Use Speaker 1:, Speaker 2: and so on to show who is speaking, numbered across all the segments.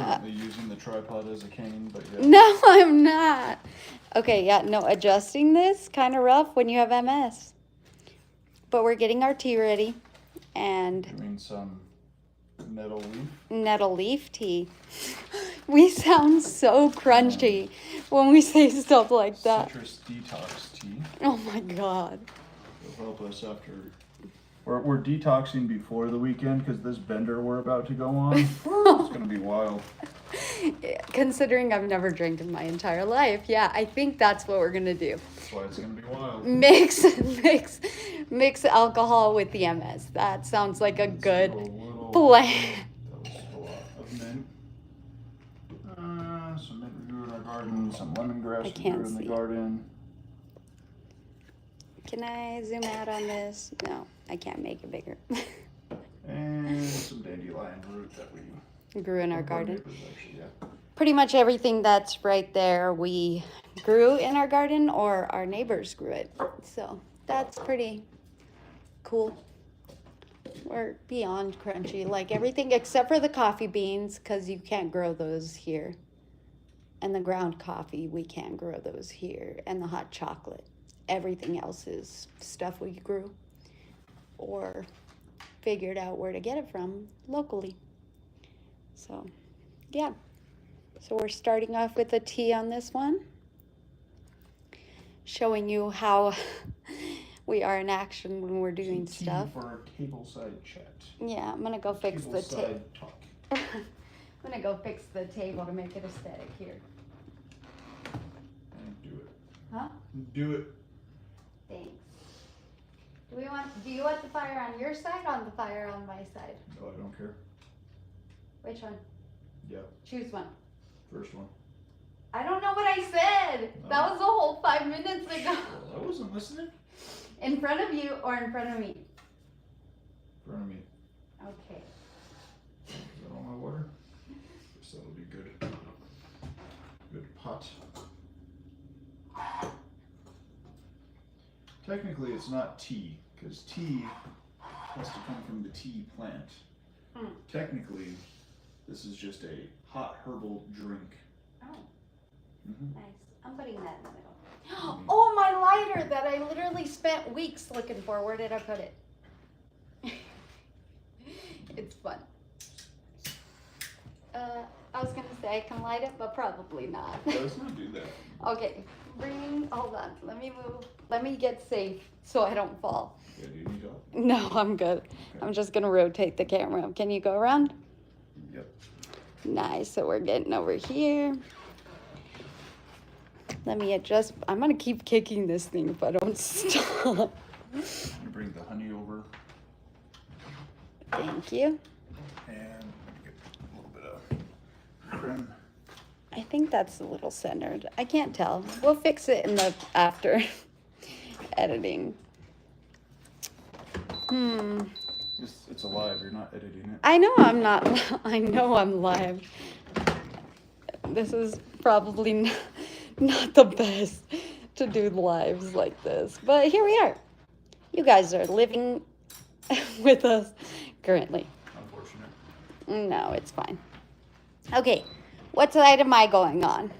Speaker 1: currently using the tripod as a cane, but yeah.
Speaker 2: No, I'm not. Okay, yeah, no, adjusting this kind of rough when you have MS. But we're getting our tea ready, and
Speaker 1: Doing some
Speaker 2: nettle leaf tea. We sound so crunchy when we say stuff like that.
Speaker 1: Citrus detox tea.
Speaker 2: Oh my god.
Speaker 1: It'll help us after. We're detoxing before the weekend because this bender we're about to go on, it's gonna be wild.
Speaker 2: Considering I've never drank in my entire life, yeah, I think that's what we're gonna do.
Speaker 1: That's why it's gonna be wild.
Speaker 2: Mix alcohol with the MS. That sounds like a good plan.
Speaker 1: That was a lot of mint. Some mint we grew in our garden, some lemongrass we grew in the garden.
Speaker 2: Can I zoom out on this? No, I can't make it bigger.
Speaker 1: And some dandelion root that we
Speaker 2: grew in our garden.
Speaker 1: Actually, yeah.
Speaker 2: Pretty much everything that's right there we grew in our garden or our neighbors grew it. So that's pretty cool. We're beyond crunchy, like everything except for the coffee beans, because you can't grow those here. And the ground coffee, we can't grow those here. And the hot chocolate. Everything else is stuff we grew or figured out where to get it from locally. So, yeah. So we're starting off with a tea on this one, showing you how we are in action when we're doing stuff.
Speaker 1: For our tableside chat.
Speaker 2: Yeah, I'm gonna go fix the table.
Speaker 1: Talk.
Speaker 2: I'm gonna go fix the table to make it aesthetic here.
Speaker 1: And do it.
Speaker 2: Huh?
Speaker 1: Do it.
Speaker 2: Thanks. Do you want the fire on your side or on the fire on my side?
Speaker 1: No, I don't care.
Speaker 2: Which one?
Speaker 1: Yeah.
Speaker 2: Choose one.
Speaker 1: First one.
Speaker 2: I don't know what I said.
Speaker 1: No.
Speaker 2: That was a whole 5 minutes ago.
Speaker 1: Well, I wasn't listening.
Speaker 2: In front of you or in front of me?
Speaker 1: In front of me.
Speaker 2: Okay.
Speaker 1: Is that all my water? Guess that'll be good. Good pot. Technically, it's not tea, because tea has to come from the tea plant. Technically, this is just a hot herbal drink.
Speaker 2: Oh,
Speaker 1: Mm-hmm.
Speaker 2: nice. I'm putting that in the middle. Oh, my lighter that I literally spent weeks looking for. Where did I put it? It's fun. I was going to say I can light it, but probably not.
Speaker 1: Let's not do that.
Speaker 2: Okay, hold on. Let me move. Let me get safe so I don't fall.
Speaker 1: Yeah, do you need help?
Speaker 2: No, I'm good. Okay. I'm just going to rotate the camera. Can you go around?
Speaker 1: Yep.
Speaker 2: Nice. So we're getting over here. Let me adjust. I'm going to keep kicking this thing if I don't stop.
Speaker 1: You bring the honey over.
Speaker 2: Thank you.
Speaker 1: And get a little bit of creme.
Speaker 2: I think that's a little centered. I can't tell. We'll fix it in the after editing.
Speaker 1: It's alive. You're not editing it.
Speaker 2: I know I'm not. I know I'm live. This is probably not the best to do lives like this, but here we are. You guys are living with us currently.
Speaker 1: Unfortunate.
Speaker 2: No, it's fine. Okay, what side am I going on?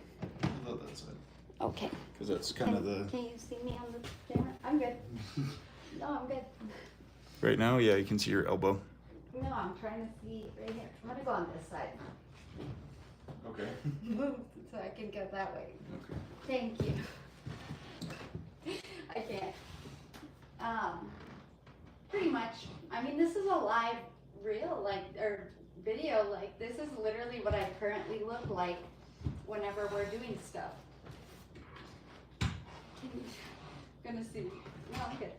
Speaker 1: I thought that's it.
Speaker 2: Okay.
Speaker 1: Because that's kind of the...
Speaker 2: Can you see me on the camera? I'm good. No, I'm good.
Speaker 1: Right now, yeah, you can see your elbow.
Speaker 2: No, I'm trying to see right here. I'm going to go on this side.
Speaker 1: Okay.
Speaker 2: So I can go that way.
Speaker 1: Okay.
Speaker 2: Thank you. I can't. Pretty much, I mean, this is a live reel, or video, this is literally what I currently look like whenever we're doing stuff. Gonna see. No, I'm good.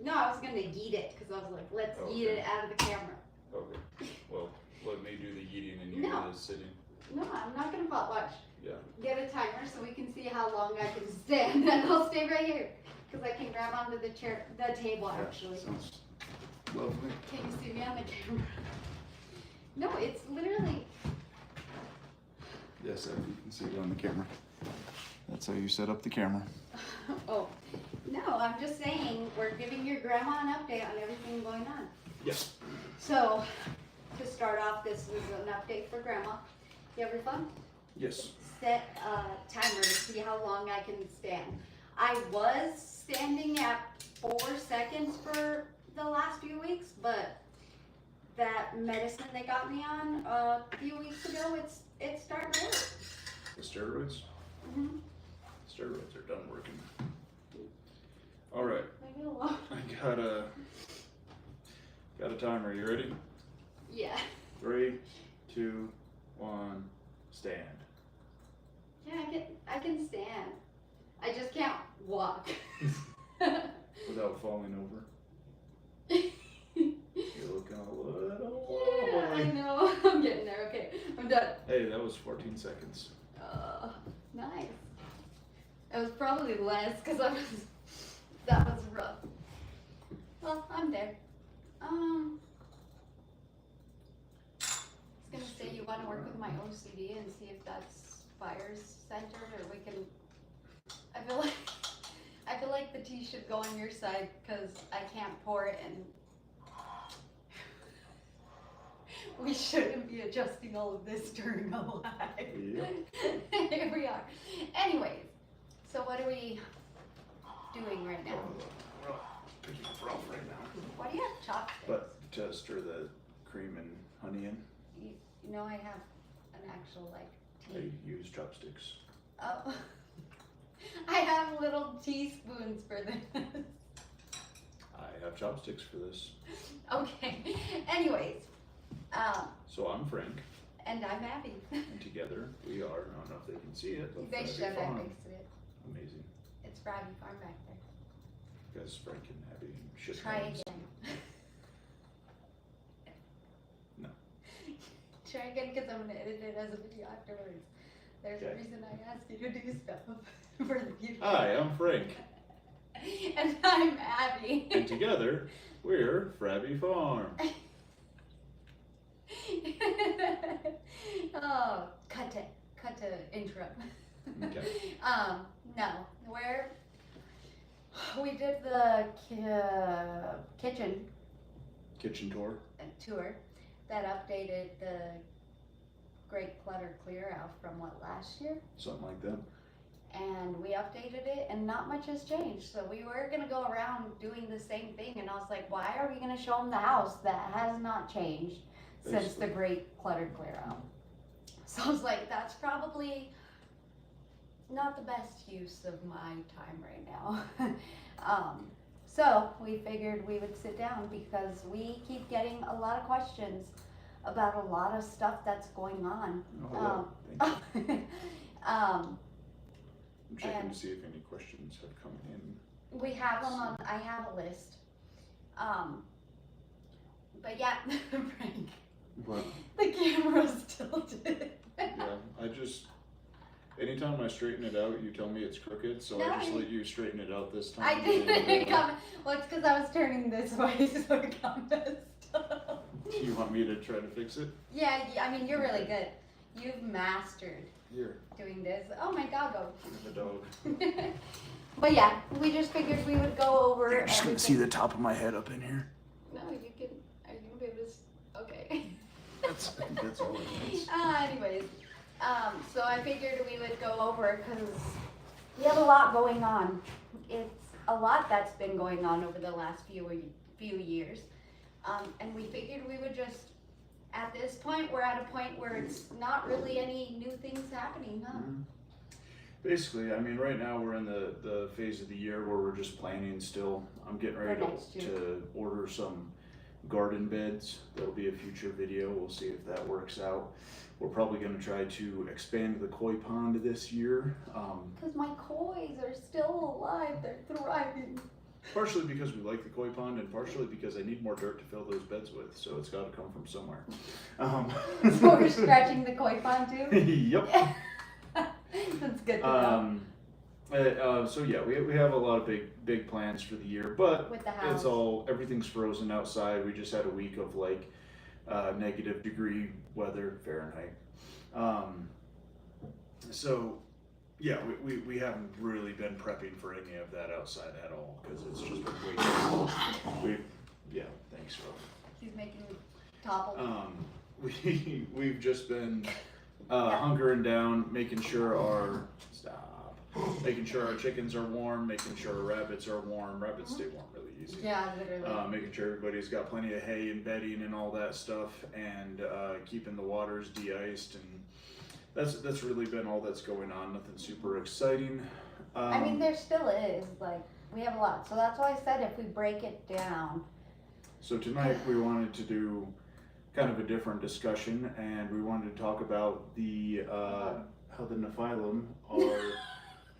Speaker 2: No, I was gonna yeet it, because I was like, let's yeet it out of the camera.
Speaker 1: Okay. Well, let me do the yeeting and you
Speaker 2: No.
Speaker 1: do the sitting.
Speaker 2: No, I'm not gonna watch.
Speaker 1: Yeah.
Speaker 2: Get a timer so we can see how long I can stand, and I'll stay right here because I can grab onto the table actually.
Speaker 1: Sounds lovely.
Speaker 2: Can you see me on the camera? No, it's literally.
Speaker 1: Yes, you can see it on the camera. That's how you set up the camera.
Speaker 2: Oh, no, I'm just saying we're giving your grandma an update on everything going on.
Speaker 1: Yes.
Speaker 2: So, to start off, this was an update for grandma. You ever fun?
Speaker 1: Yes.
Speaker 2: Set a timer to see how long I can stand. I was standing at 4 seconds for the last few weeks, but that medicine they got me on a few weeks ago, it's starting to work.
Speaker 1: The steroids?
Speaker 2: Mm-hmm.
Speaker 1: Steroids are done working. All right.
Speaker 2: Maybe a lot.
Speaker 1: I got a timer. You ready?
Speaker 2: Yeah.
Speaker 1: 3, 2, 1, stand.
Speaker 2: Yeah, I can stand. I just can't walk.
Speaker 1: Without falling over. You're looking a little
Speaker 2: Yeah, I
Speaker 1: wobbly.
Speaker 2: know. I'm getting there. Okay, I'm done.
Speaker 1: Hey, that was 14 seconds.
Speaker 2: Nice. It was probably less because that was rough. Well, I'm there. I was gonna say you want to work with my OCD and see if that's fires centered, or we can. I feel like the tea should go on your side because I can't pour it, and we shouldn't be adjusting all of this during a live.
Speaker 1: Yep.
Speaker 2: Here we are. Anyways, so what are we doing right now?
Speaker 1: We're picking up rough right now.
Speaker 2: What do you have, chopsticks?
Speaker 1: But to stir the cream and honey in,
Speaker 2: You know I have an actual like
Speaker 1: I
Speaker 2: tea.
Speaker 1: use chopsticks.
Speaker 2: Oh, I have little teaspoons for this.
Speaker 1: I have chopsticks for this.
Speaker 2: Okay. Anyways,
Speaker 1: So I'm Frank,
Speaker 2: and I'm Abby.
Speaker 1: and together we are, I don't know if they can see it, but
Speaker 2: They
Speaker 1: Friday
Speaker 2: should have
Speaker 1: Farm.
Speaker 2: fixed it.
Speaker 1: Amazing.
Speaker 2: It's Friday Farm back there.
Speaker 1: Guys, Frank and Abby and shit.
Speaker 2: Try
Speaker 1: names.
Speaker 2: again.
Speaker 1: No.
Speaker 2: Try again because I'm gonna edit it as a video afterwards. There's a
Speaker 1: Okay.
Speaker 2: reason I ask you to do stuff for the future.
Speaker 1: Hi, I'm Frank,
Speaker 2: And I'm Abby.
Speaker 1: and together we're Frabby Farm.
Speaker 2: Oh, cut to intro.
Speaker 1: Okay.
Speaker 2: No, we did the kitchen
Speaker 1: Kitchen tour.
Speaker 2: tour that updated the Great Clutter Clear Out from last year,
Speaker 1: Something like that.
Speaker 2: and we updated it, and not much has changed. So we were gonna go around doing the same thing, and I was like, why are we gonna show them the house that has not changed since the Great Clutter Clear Out? So I was like, that's probably not the best use of my time right now. So we figured we would sit down because we keep getting a lot of questions about a lot of stuff that's going on.
Speaker 1: Oh, hello. Thank you.
Speaker 2: Um,
Speaker 1: I'm checking
Speaker 2: and-
Speaker 1: to see if any questions have come in.
Speaker 2: we have them on, I have a list. But yeah, Frank,
Speaker 1: What?
Speaker 2: the camera's tilted.
Speaker 1: Yeah, anytime I straighten it out, you tell me it's crooked, so I just
Speaker 2: No.
Speaker 1: let you straighten it out this time.
Speaker 2: I didn't
Speaker 1: And,
Speaker 2: come, well, it's because I was turning this way, so it got messed up.
Speaker 1: Do you want me to try to fix it?
Speaker 2: Yeah, I mean, you're really good. You've mastered
Speaker 1: Here,
Speaker 2: doing this. Oh, my doggo.
Speaker 1: the dog.
Speaker 2: But yeah, we just figured we would go over
Speaker 1: You're just gonna see
Speaker 2: everything.
Speaker 1: the top of my head up in here.
Speaker 2: No, you can, are you gonna be able to, okay.
Speaker 1: That's all it is.
Speaker 2: Anyways, so I figured we would go over, because we have a lot going on. It's a lot that's been going on over the last few years. And we figured we would just, at this point, we're at a point where it's not really any new things happening, huh?
Speaker 1: Mhm. Basically, I mean, right now we're in the phase of the year where we're just planning still. I'm getting ready
Speaker 2: For next year.
Speaker 1: to order some garden beds. That'll be a future video. We'll see if that works out. We're probably going to try to expand the koi pond this year.
Speaker 2: Because my kois are still alive, they're thriving.
Speaker 1: Partially because we like the koi pond, and partially because I need more dirt to fill those beds with, so it's got to come from somewhere.
Speaker 2: So we're stretching the koi pond too?
Speaker 1: Yep.
Speaker 2: That's good to know.
Speaker 1: So yeah, we have a lot of big plans for the year, but
Speaker 2: With the house.
Speaker 1: everything's frozen outside. We just had a week of like negative degree weather Fahrenheit. So yeah, we haven't really been prepping for any of that outside at all because it's just been way too cold. Yeah, thanks, Rob.
Speaker 2: He's making me topple.
Speaker 1: We've just been hunkering down, making sure our chickens are warm, making sure our rabbits are warm. Rabbits stay warm really easy.
Speaker 2: Yeah, literally.
Speaker 1: Making sure everybody's got plenty of hay and bedding and all that stuff, and keeping the waters de-iced, and that's really been all that's going on. Nothing super exciting.
Speaker 2: I mean, there still is, like, we have a lot. So that's why I said if we break it down. So
Speaker 1: tonight we wanted to do kind of a different discussion, and we wanted to talk about the how the Nephilim are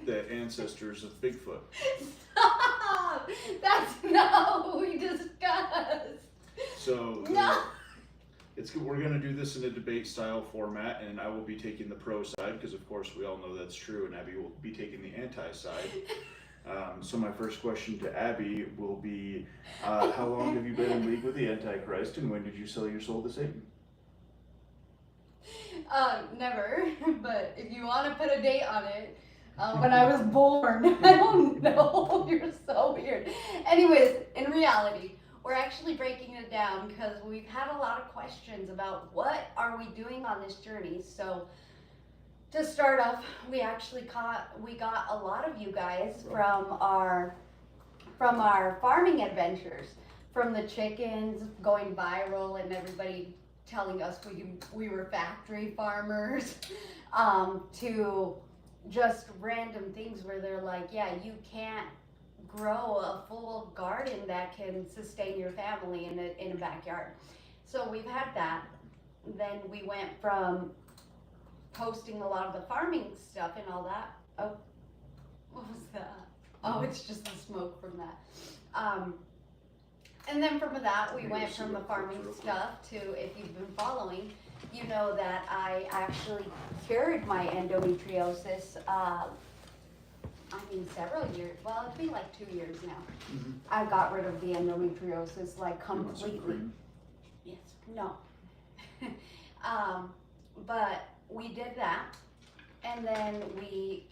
Speaker 1: the ancestors of Bigfoot.
Speaker 2: Stop! That's not what we discussed.
Speaker 1: So
Speaker 2: no.
Speaker 1: We're going to do this in a debate style format, and I will be taking the pro side because of course we all know that's true, and Abby will be taking the anti side. So my first question to Abby will be, how long have you been in league with the Antichrist, and when did you sell your soul to Satan?
Speaker 2: Never, but if you want to put a date on it, when I was born. I don't know, you're so weird. Anyways, in reality, we're actually breaking it down because we've had a lot of questions about what are we doing on this journey. So to start off, we got a lot of you guys from our farming adventures, from the chickens going viral and everybody telling us we were factory farmers, to just random things where they're like, yeah, you can't grow a full garden that can sustain your family in a backyard. So we've had that. Then we went from posting a lot of the farming stuff and all that. Oh, what was that? Oh, it's just the smoke from that. And then from that, we went from the farming stuff to, if you've been following, you know that I actually cured my endometriosis, several years. Well, it's been like 2 years now. Mm-hmm. I got rid of the endometriosis, like, completely. Yes, no. But we did that, and then we,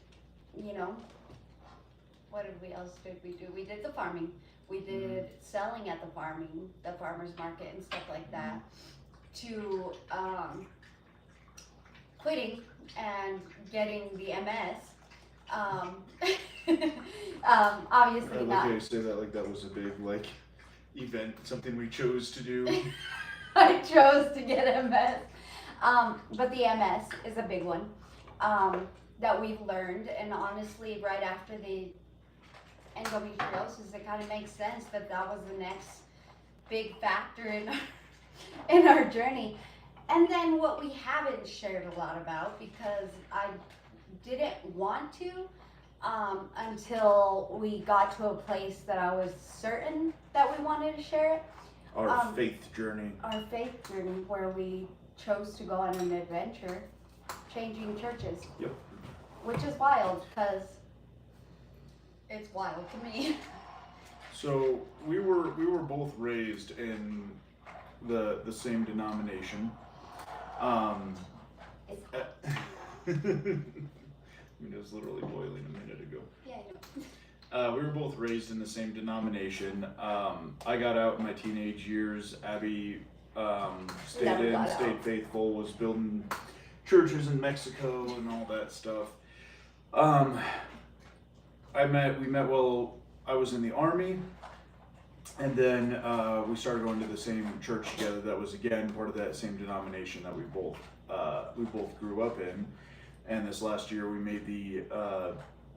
Speaker 2: what else did we do? We did the farming. We did selling at the farmer's market and stuff like that, to quitting and getting the MS. Obviously not.
Speaker 1: I like how you say that like that was a big event, something we chose to do.
Speaker 2: I chose to get MS. But the MS is a big one that we've learned, and honestly, right after the endometriosis, it kind of makes sense that was the next big factor in our journey. And then what we haven't shared a lot about, because I didn't want to until we got to a place that I was certain that we wanted to share it.
Speaker 1: Our faith journey. Our
Speaker 2: faith journey, where we chose to go on an adventure, changing churches.
Speaker 1: Yep.
Speaker 2: Which is wild, because it's wild to me.
Speaker 1: So we were both raised in the same denomination. It was literally boiling a minute ago.
Speaker 2: Yeah, I know.
Speaker 1: We were both raised in the same denomination. I got out in my teenage years. Abby stayed faithful, was building churches in Mexico and all that stuff. We met while I was in the Army, and then we started going to the same church together. That was again part of that same denomination that we both grew up in. And this last year we made the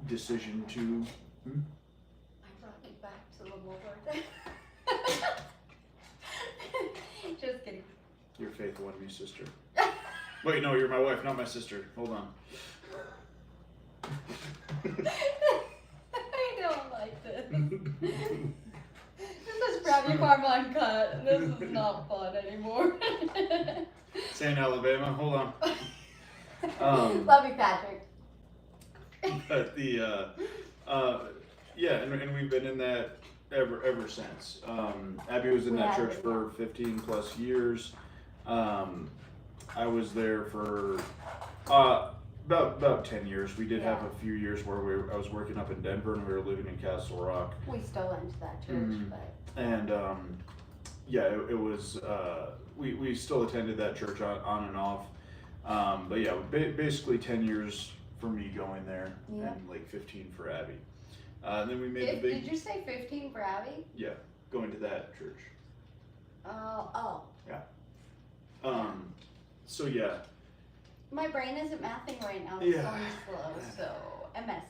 Speaker 1: decision to.
Speaker 2: I brought you back to the Lord. Just kidding.
Speaker 1: Your faith won me, sister. Wait, no, you're my wife, not my sister. Hold on.
Speaker 2: I don't like this. This is Gravity Farm Uncut. This is not fun anymore.
Speaker 1: Saying Alabama, hold on.
Speaker 2: Love you, Patrick.
Speaker 1: But and we've been in that ever since. Abby was in that church for 15 plus years. I was there for about 10 years. We did have a few years where I was working up in Denver and we were living in Castle Rock.
Speaker 2: We still went to that church, but.
Speaker 1: And it was. We still attended that church on and off. But yeah, basically 10 years for me going there,
Speaker 2: Yeah.
Speaker 1: and like 15 for Abby. And then we made the big,
Speaker 2: Did you say 15 for Abby?
Speaker 1: yeah, going to that church.
Speaker 2: Oh.
Speaker 1: So yeah,
Speaker 2: My brain isn't mathing right now.
Speaker 1: Yeah.
Speaker 2: It's going slow, so MS.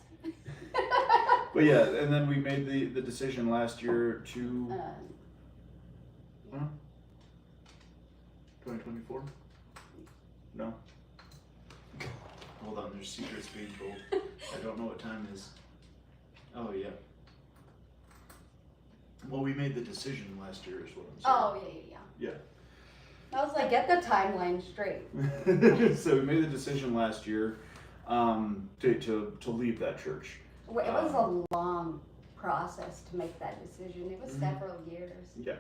Speaker 1: but yeah, and then we made the decision last year to 2024. No. Hold on, there's secrets being told. I don't know what time is. Oh yeah. Well, we made the decision last year, is what I'm saying.
Speaker 2: Oh, yeah.
Speaker 1: Yeah.
Speaker 2: I was like, get the timeline straight.
Speaker 1: So we made the decision last year to leave that church.
Speaker 2: It was a long process to make that decision. It was several years.
Speaker 1: Yeah.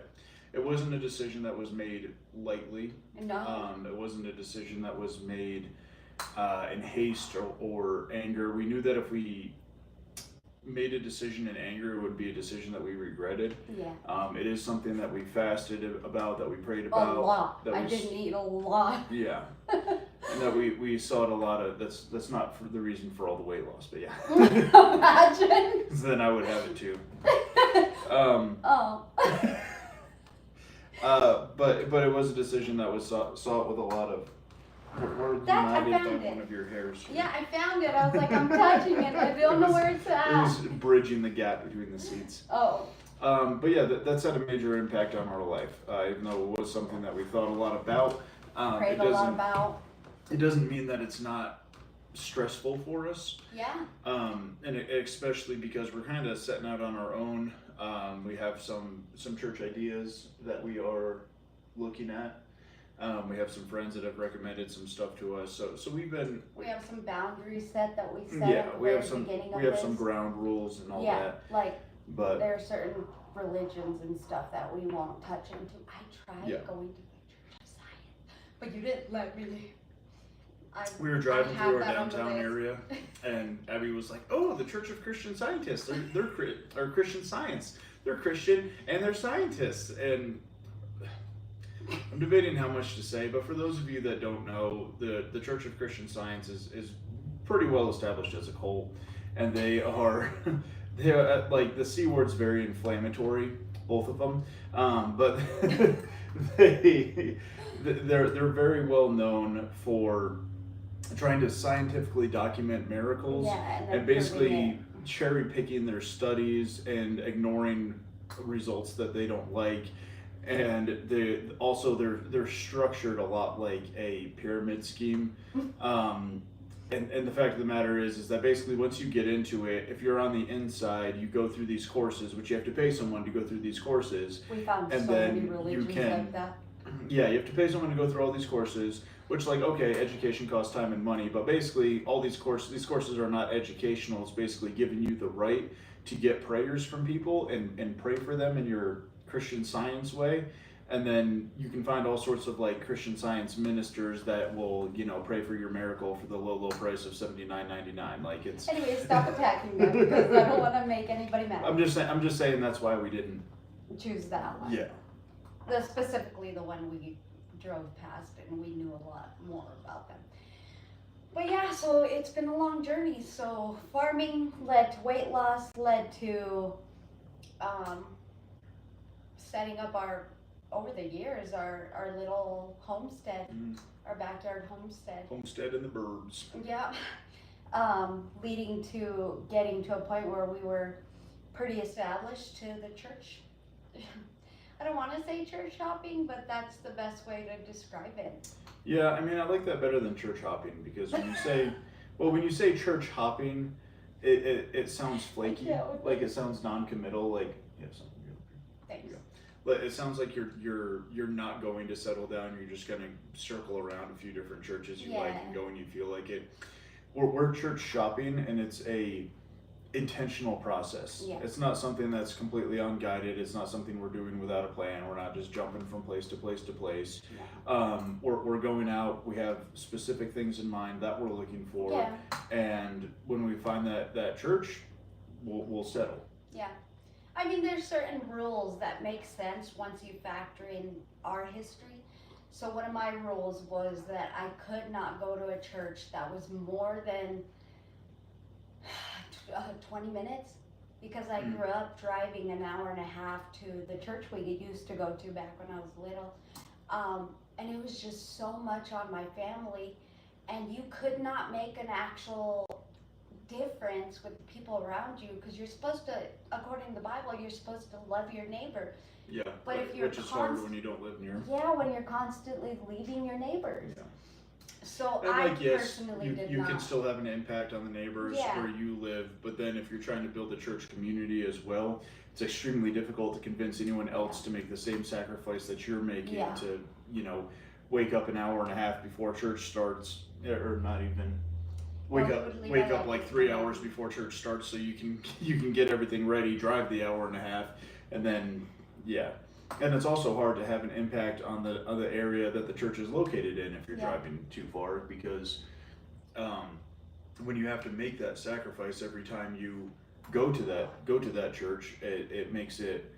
Speaker 1: It wasn't a decision that was made lightly.
Speaker 2: No.
Speaker 1: It wasn't a decision that was made in haste or anger. We knew that if we made a decision in anger, it would be a decision that we regretted.
Speaker 2: Yeah.
Speaker 1: It is something that we fasted about, that we prayed about.
Speaker 2: A lot.
Speaker 1: That
Speaker 2: I didn't eat a lot.
Speaker 1: Yeah. And that we sought a lot of, that's not for the reason for all the weight loss, but yeah.
Speaker 2: Imagine.
Speaker 1: So then I would have it too.
Speaker 2: Oh.
Speaker 1: But it was a decision that was sought with a lot of.
Speaker 2: I found it.
Speaker 1: One of your hairs.
Speaker 2: Yeah, I found it. I was like, I'm touching it. I don't know where it's at.
Speaker 1: It was bridging the gap between the seats.
Speaker 2: Oh.
Speaker 1: But yeah, that's had a major impact on our life. Even though it was something that we thought a lot about.
Speaker 2: Prayed a lot about.
Speaker 1: It doesn't mean that it's not stressful for us.
Speaker 2: Yeah.
Speaker 1: And especially because we're kind of setting out on our own. We have some church ideas that we are looking at. We have some friends that have recommended some stuff to us. So we
Speaker 2: have some boundaries set that we set
Speaker 1: yeah,
Speaker 2: at the
Speaker 1: we
Speaker 2: very
Speaker 1: have some
Speaker 2: beginning of
Speaker 1: we have
Speaker 2: this.
Speaker 1: some ground rules and all
Speaker 2: yeah,
Speaker 1: that.
Speaker 2: like
Speaker 1: But
Speaker 2: there are certain religions and stuff that we won't touch into. I tried
Speaker 1: Yeah.
Speaker 2: going to the Church of Science, but you didn't let me.
Speaker 1: we were driving
Speaker 2: I have
Speaker 1: through our
Speaker 2: that on the
Speaker 1: downtown
Speaker 2: list.
Speaker 1: area, and Abby was like, "Oh, the Church of Christian Scientists. Or Christian Science. They're Christian and they're scientists." And I'm debating how much to say, but for those of you that don't know, the Church of Christian Science is pretty well established as a cult, and they are like, the C word's very inflammatory, both of them, but they're very well known for trying to scientifically document miracles,
Speaker 2: Yeah,
Speaker 1: and basically cherry picking their studies and ignoring results that they don't like. And they're structured a lot like a pyramid scheme. And the fact of the matter is that basically once you get into it, if you're on the inside, you go through these courses, which you have to pay someone to go through these courses.
Speaker 2: We found
Speaker 1: and
Speaker 2: so
Speaker 1: then
Speaker 2: many
Speaker 1: you
Speaker 2: religions
Speaker 1: can-
Speaker 2: like that.
Speaker 1: Yeah, you have to pay someone to go through all these courses, which, like, okay, education costs time and money, but basically all these courses are not educational. It's basically giving you the right to get prayers from people and pray for them in your Christian Science way. And then you can find all sorts of like Christian Science ministers that will, pray for your miracle for the low price of $79.99. Like, it's.
Speaker 2: Anyway, stop attacking them because I don't want to make anybody mad.
Speaker 1: I'm just saying that's why we didn't
Speaker 2: choose that one.
Speaker 1: Yeah.
Speaker 2: Specifically the one we drove past and we knew a lot more about them. But yeah, so it's been a long journey. So farming led to weight loss, led to setting up over the years, our little homestead, our backyard homestead.
Speaker 1: Homestead in the burbs.
Speaker 2: Yeah. Leading to getting to a point where we were pretty established to the church. I don't want to say church hopping, but that's the best way to describe it.
Speaker 1: Yeah, I mean, I like that better than church hopping, because when you say church hopping, it sounds flaky, like it sounds non-committal, like
Speaker 2: Thanks.
Speaker 1: But it sounds like you're not going to settle down. You're just going to circle around a few different churches you like and go when you feel like it. We're church shopping, and it's a intentional process.
Speaker 2: Yeah.
Speaker 1: It's not something that's completely unguided. It's not something we're doing without a plan. We're not just jumping from place to place to place.
Speaker 2: Yeah.
Speaker 1: We're going out. We have specific things in mind that we're looking for.
Speaker 2: Yeah.
Speaker 1: And when we find that church, we'll settle.
Speaker 2: Yeah. I mean, there's certain rules that make sense once you factor in our history. So one of my rules was that I could not go to a church that was more than 20 minutes, because I grew up driving an hour and a half to the church we used to go to back when I was little. And it was just so much on my family, and you could not make an actual difference with the people around you, because you're supposed to, according to the Bible, you're supposed to love your neighbor.
Speaker 1: Yeah,
Speaker 2: but if you're
Speaker 1: which is hard when you don't live near.
Speaker 2: Yeah, when you're constantly leaving your neighbors.
Speaker 1: Yeah.
Speaker 2: So
Speaker 1: And
Speaker 2: I
Speaker 1: like, yes,
Speaker 2: personally did
Speaker 1: you
Speaker 2: not.
Speaker 1: can still have an impact on the neighbors
Speaker 2: Yeah.
Speaker 1: where you live, but then if you're trying to build a church community as well, it's extremely difficult to convince anyone else to make the same sacrifice that you're making
Speaker 2: Yeah.
Speaker 1: to, wake up an hour and a half before church starts, or not even. Wake up like 3 hours before church starts so you can get everything ready, drive the hour and a half, and then and it's also hard to have an impact on the area that the church is located in if you're driving too far, because when you have to make that sacrifice every time you go to that church, it makes it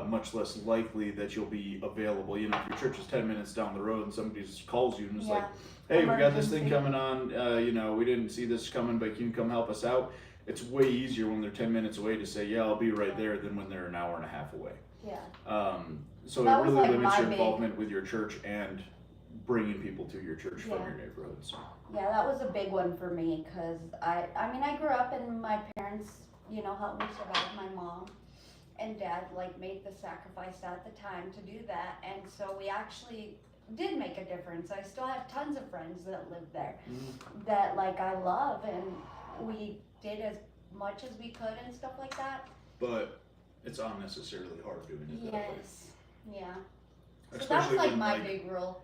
Speaker 1: much less likely that you'll be available. If your church is 10 minutes down the road and somebody just calls you and is like, hey, we got this thing coming on, we didn't see this coming, but can you come help us out? It's way easier when they're 10 minutes away to say, yeah, I'll be right there, than when they're an hour and a half away.
Speaker 2: Yeah.
Speaker 1: So
Speaker 2: that
Speaker 1: it really
Speaker 2: like
Speaker 1: limits your involvement with your church and bringing people to your church from your neighborhood. So.
Speaker 2: Yeah, that was a big one for me, because I grew up and my parents, helped me survive. My mom and dad made the sacrifice at the time to do that, and so we actually did make a difference. I still have tons of friends that live there that I love, and we did as much as we could and stuff like that.
Speaker 1: But it's unnecessarily hard doing it that way.
Speaker 2: Yes, yeah. So
Speaker 1: Especially
Speaker 2: that's
Speaker 1: when,
Speaker 2: my big rule.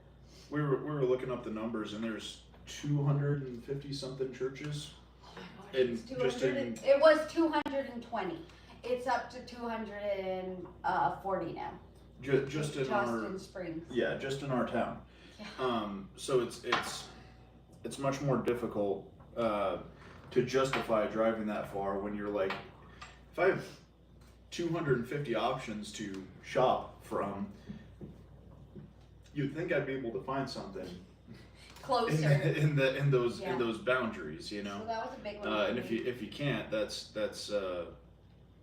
Speaker 1: We were looking up the numbers, and there's 250 something churches.
Speaker 2: Oh my gosh,
Speaker 1: And
Speaker 2: it was 220. It's up to 240 now.
Speaker 1: Just in our
Speaker 2: Springs.
Speaker 1: Yeah, just in our town.
Speaker 2: Yeah.
Speaker 1: So it's much more difficult to justify driving that far when you're like, if I have 250 options to shop from, you'd think I'd be able to find something
Speaker 2: closer
Speaker 1: in those boundaries,
Speaker 2: So that was a big one.
Speaker 1: and if you can't, that's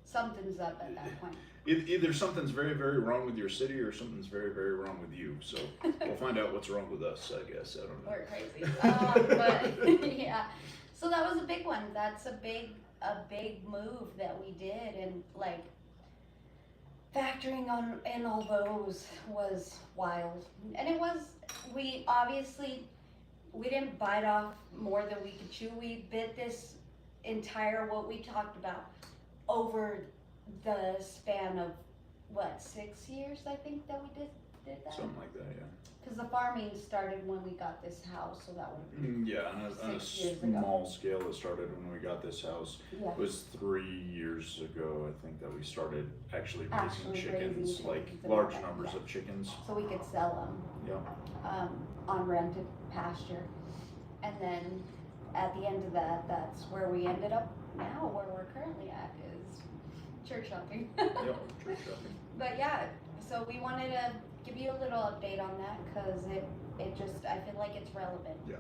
Speaker 2: something's up at that point.
Speaker 1: Either something's very, very wrong with your city, or something's very, very wrong with you. So we'll find out what's wrong with us, I guess. I don't know.
Speaker 2: We're crazy. But yeah, so that was a big one. That's a big move that we did, and factoring in all those was wild. And it was, we didn't bite off more than we could chew. We bit this entire, what we talked about, over the span of 6 years, I think, that we did that.
Speaker 1: Something like that, yeah.
Speaker 2: Because the farming started when we got this house, so that would have been
Speaker 1: On a
Speaker 2: 6 years ago.
Speaker 1: small scale, it started when we got this house.
Speaker 2: Yeah.
Speaker 1: It was 3 years ago, I think, that we started actually raising chickens, large numbers of chickens.
Speaker 2: So we could sell them.
Speaker 1: Yeah.
Speaker 2: On rented pasture, and then at the end of that, that's where we ended up now. Where we're currently at is church shopping.
Speaker 1: Yep, church shopping.
Speaker 2: But yeah, so we wanted to give you a little update on that, because it just, I feel like it's relevant.
Speaker 1: Yeah.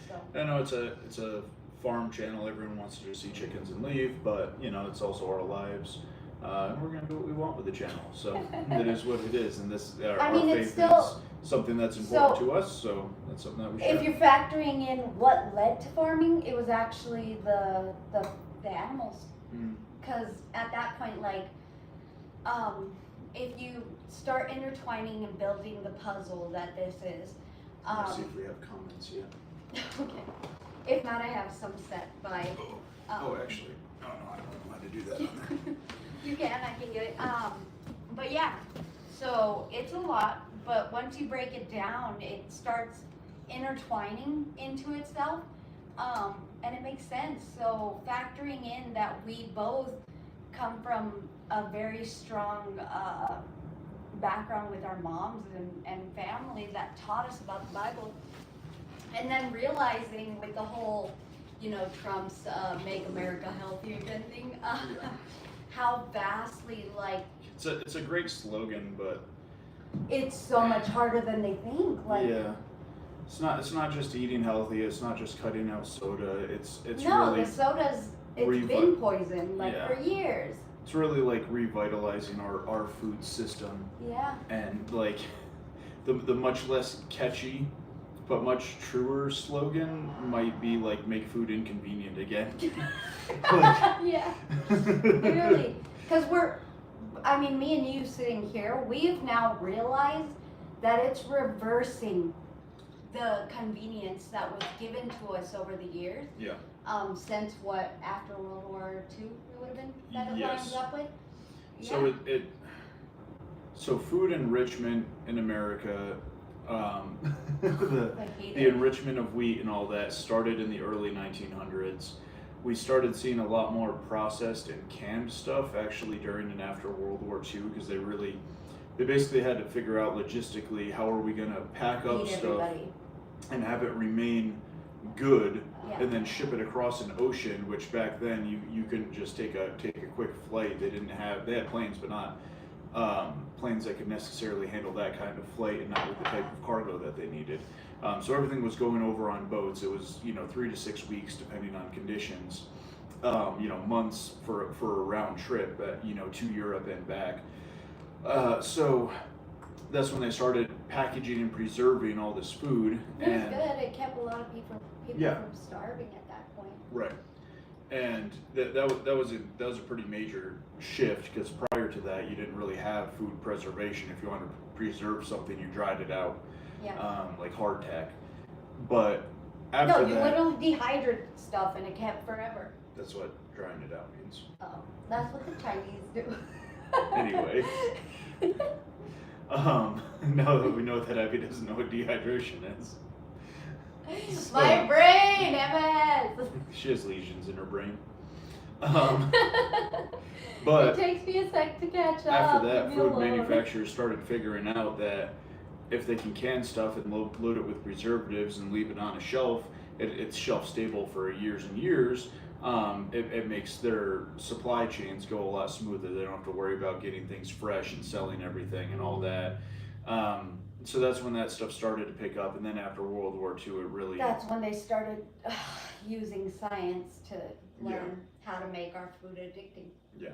Speaker 2: So.
Speaker 1: I know it's a farm channel. Everyone wants to just see chickens and leave, but it's also our lives. And we're gonna do what we want with the channel. So it is what it is, and this our faith is something that's important to us. So that's something that we share.
Speaker 2: If you're factoring in what led to farming, it was actually the animals. Because at that point, if you start intertwining and building the puzzle that this is.
Speaker 1: Let's see if we have comments yet.
Speaker 2: Okay. If not, I have some set by.
Speaker 1: Actually, no, I don't know how to do that on there.
Speaker 2: You can, I can get it. But yeah, so it's a lot, but once you break it down, it starts intertwining into itself, and it makes sense. So factoring in that we both come from a very strong background with our moms and family that taught us about the Bible, and then realizing with the whole, Trump's Make America Healthy Again thing, how vastly
Speaker 1: it's a great slogan, but
Speaker 2: it's so much harder than they think. Like,
Speaker 1: yeah, it's not just eating healthy. It's not just cutting out soda. It's
Speaker 2: no,
Speaker 1: really
Speaker 2: the soda's, it's been poison, like,
Speaker 1: yeah.
Speaker 2: for years.
Speaker 1: It's really like revitalizing our food system,
Speaker 2: Yeah.
Speaker 1: and like the much less catchy but much truer slogan might be like make food inconvenient again.
Speaker 2: Yeah, really. Because I mean, me and you sitting here, we've now realized that it's reversing the convenience that was given to us over the years.
Speaker 1: Yeah.
Speaker 2: Since what, after World War II, it would have been, that it
Speaker 1: Yes.
Speaker 2: lines up with?
Speaker 1: So so food enrichment in America, the enrichment of wheat and all that started in the early 1900s. We started seeing a lot more processed and canned stuff actually during and after World War II, because they basically had to figure out logistically how are we going to pack up
Speaker 2: Feed
Speaker 1: stuff
Speaker 2: everybody.
Speaker 1: and have it remain good,
Speaker 2: Yeah.
Speaker 1: and then ship it across an ocean, which back then you couldn't just take a quick flight. They had planes, but not planes that could necessarily handle that kind of flight, and not with the type of cargo that they needed. So everything was going over on boats. It was 3 to 6 weeks depending on conditions. Months for a round trip, to Europe and back. So that's when they started packaging and preserving all this food.
Speaker 2: It was good. It kept a lot of people
Speaker 1: Yeah.
Speaker 2: from starving at that point.
Speaker 1: Right. And that was a pretty major shift, because prior to that you didn't really have food preservation. If you wanted to preserve something, you dried it out,
Speaker 2: Yeah.
Speaker 1: like hardtack. But after
Speaker 2: No, you
Speaker 1: that,
Speaker 2: literally dehydrate stuff and it kept forever.
Speaker 1: that's what drying it out means.
Speaker 2: Oh, that's what the Chinese do.
Speaker 1: Anyway. Now that we know that Abby doesn't know what dehydration is.
Speaker 2: My brain, MS.
Speaker 1: She has lesions in her brain. But
Speaker 2: it takes me a sec to catch up.
Speaker 1: after that,
Speaker 2: Leave me
Speaker 1: food
Speaker 2: alone.
Speaker 1: manufacturers started figuring out that if they can can stuff and load it with preservatives and leave it on a shelf, it's shelf stable for years and years. It makes their supply chains go a lot smoother. They don't have to worry about getting things fresh and selling everything and all that. So that's when that stuff started to pick up, and then after World War II, it really.
Speaker 2: That's when they started using science to learn how to make our food addicting.
Speaker 1: Yeah.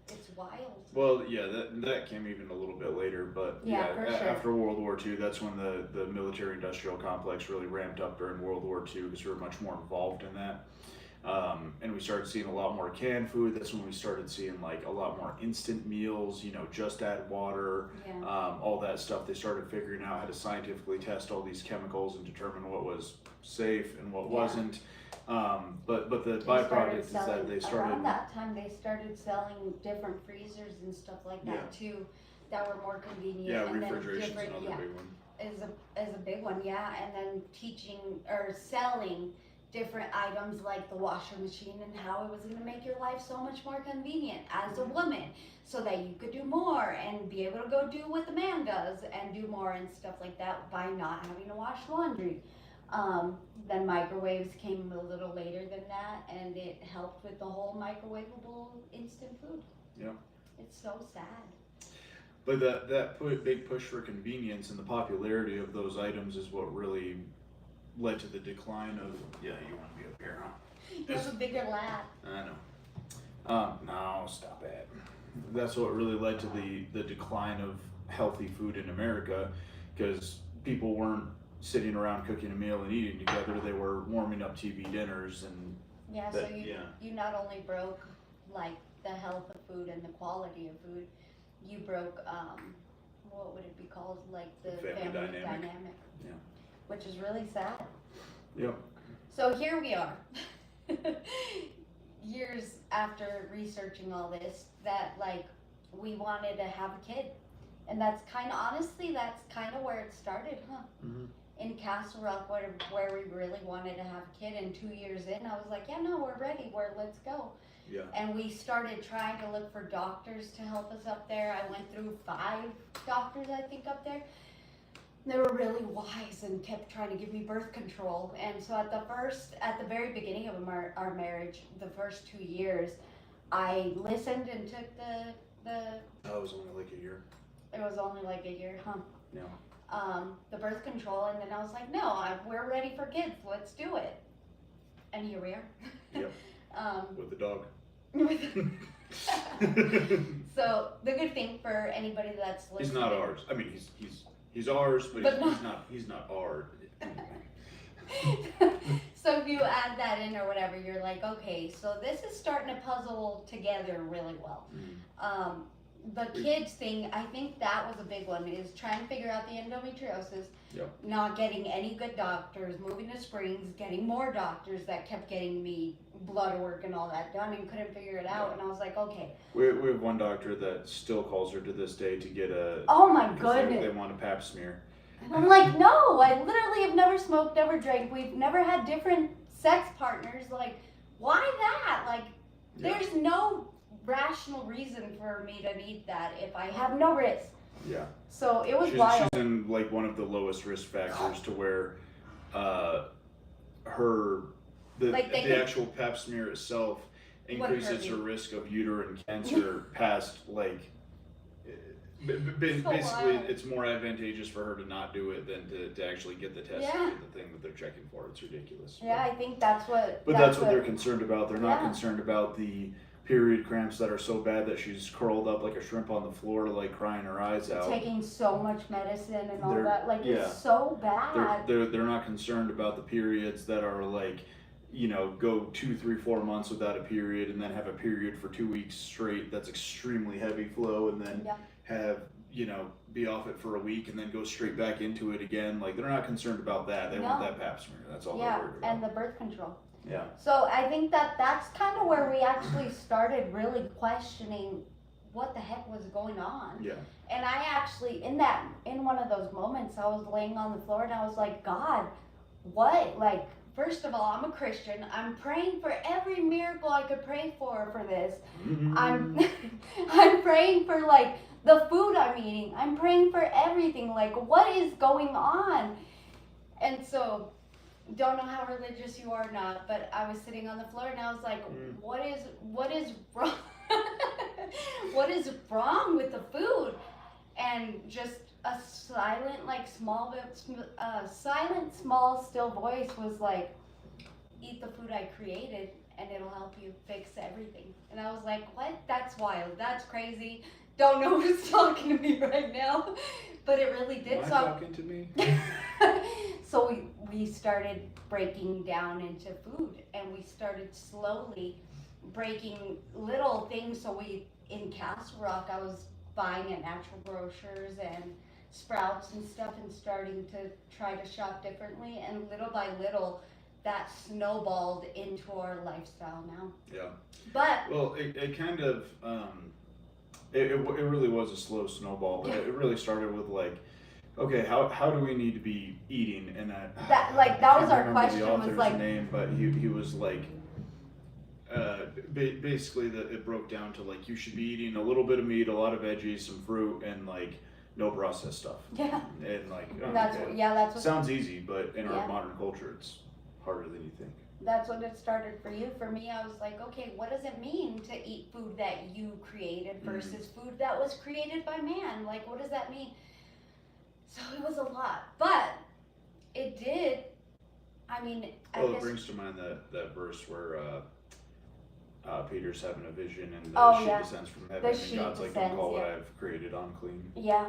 Speaker 2: It's wild.
Speaker 1: Well, yeah, that came even a little bit later, but
Speaker 2: Yeah, for sure.
Speaker 1: after World War II, that's when the military-industrial complex really ramped up during World War II, because we were much more involved in that. And we started seeing a lot more canned food. That's when we started seeing like a lot more instant meals, just add water, all that stuff. They started figuring out how to scientifically test all these chemicals and determine what was safe and what wasn't. But the byproduct is that they started.
Speaker 2: Around that time, they started selling different freezers and stuff like that too, that were more convenient.
Speaker 1: Yeah,
Speaker 2: and
Speaker 1: refrigeration's
Speaker 2: then
Speaker 1: another big one.
Speaker 2: Is a big one, yeah. And then teaching or selling different items like the washer machine, and how it was going to make your life so much more convenient as a woman, so that you could do more and be able to go do what the man does and do more and stuff like that by not having to wash laundry. Then microwaves came a little later than that, and it helped with the whole microwavable instant food.
Speaker 1: Yeah.
Speaker 2: It's so sad.
Speaker 1: But that big push for convenience and the popularity of those items is what really led to the decline of. Yeah, you want to be up here, huh?
Speaker 2: You have a bigger laugh.
Speaker 1: I know. No, stop it. That's what really led to the decline of healthy food in America, because people weren't sitting around cooking a meal and eating together. They were warming up TV dinners and.
Speaker 2: Yeah, so you not only broke like the health of food and the quality of food, you broke what would it be called, like the family dynamic.
Speaker 1: Yeah.
Speaker 2: Which is really sad.
Speaker 1: Yep.
Speaker 2: So here we are, years after researching all this, that like we wanted to have a kid, and that's kind of where it started, huh?
Speaker 1: Mm-hmm.
Speaker 2: In Castle Rock, where we really wanted to have a kid, and 2 years in, I was like, yeah, no, we're ready. Let's go.
Speaker 1: Yeah.
Speaker 2: And we started trying to look for doctors to help us up there. I went through 5 doctors, I think, up there. They were really wise and kept trying to give me birth control. And so at the very beginning of our marriage, the first 2 years, I listened and took the.
Speaker 1: That was only like a year.
Speaker 2: It was only like a year, huh?
Speaker 1: Yeah.
Speaker 2: The birth control, and then I was like, no, we're ready for kids. Let's do it. And here we are.
Speaker 1: Yep. With the dog.
Speaker 2: So the good thing for anybody that's listening.
Speaker 1: He's not ours. I mean, he's ours, but he's not ours.
Speaker 2: So if you add that in or whatever, you're like, okay, so this is starting to puzzle together really well.
Speaker 1: Mm-hmm.
Speaker 2: The kids thing, I think that was a big one, is trying to figure out the endometriosis,
Speaker 1: Yep.
Speaker 2: not getting any good doctors, moving to Springs, getting more doctors that kept getting me blood work and all that done and couldn't figure it out. And I was like, okay.
Speaker 1: We have one doctor that still calls her to this day to get a.
Speaker 2: Oh my goodness.
Speaker 1: They want a pap smear.
Speaker 2: And I'm like, no, I literally have never smoked, never drank. We've never had different sex partners. Like, why that? Like, there's no rational reason for me to need that if I have no risk.
Speaker 1: Yeah.
Speaker 2: So it was wild.
Speaker 1: She's in like one of the lowest risk factors to where the actual pap smear itself increases her risk of uterine cancer past like basically it's more advantageous for her to not do it than to actually get the test and get the thing that they're checking for. It's ridiculous.
Speaker 2: Yeah, I think that's what.
Speaker 1: But that's what they're concerned about. They're not concerned about the period cramps that are so bad that she's curled up like a shrimp on the floor, like crying her eyes out.
Speaker 2: Taking so much medicine and all that, like it's so bad.
Speaker 1: They're not concerned about the periods that are like, you know, go 2, 3, 4 months without a period and then have a period for 2 weeks straight that's extremely heavy flow and then have, you know, be off it for a week and then go straight back into it again. Like they're not concerned about that. They want that pap smear. That's all they're worried about.
Speaker 2: And the birth control.
Speaker 1: Yeah.
Speaker 2: So I think that's kind of where we actually started really questioning what the heck was going on.
Speaker 1: Yeah.
Speaker 2: And I actually, in one of those moments, I was laying on the floor and I was like, God, what? Like, first of all, I'm a Christian. I'm praying for every miracle I could pray for this.
Speaker 1: Mm-hmm.
Speaker 2: I'm praying for like the food I'm eating. I'm praying for everything. Like, what is going on? And so, don't know how religious you are or not, but I was sitting on the floor and I was like, what is wrong? What is wrong with the food? And just a silent, small, still voice was like, eat the food I created and it'll help you fix everything. And I was like, what? That's wild. That's crazy. Don't know who's talking to me right now. But it really did.
Speaker 1: Am I talking to me?
Speaker 2: So we started breaking down into food and we started slowly breaking little things. So in Castle Rock, I was buying at natural grocers and Sprouts and stuff and starting to try to shop differently. And little by little, that snowballed into our lifestyle now.
Speaker 1: Yeah.
Speaker 2: But
Speaker 1: well, it kind of it really was a slow snowball, but it really started with like, okay, how do we need to be eating? And that
Speaker 2: was our question.
Speaker 1: The author's
Speaker 2: was like
Speaker 1: name, but he was like, basically that it broke down to like you should be eating a little bit of meat, a lot of veggies, some fruit, and like no processed stuff.
Speaker 2: Yeah.
Speaker 1: And like
Speaker 2: that's what
Speaker 1: sounds easy, but in our modern culture, it's harder than you think.
Speaker 2: That's when it started for you. For me, I was like, okay, what does it mean to eat food that you created versus food that was created by man? Like, what does that mean? So it was a lot, but it did. I mean,
Speaker 1: it brings to mind that verse where Peter's having a vision and
Speaker 2: the
Speaker 1: sheet descends from heaven, and God's like, don't call what I've created unclean.
Speaker 2: Yeah.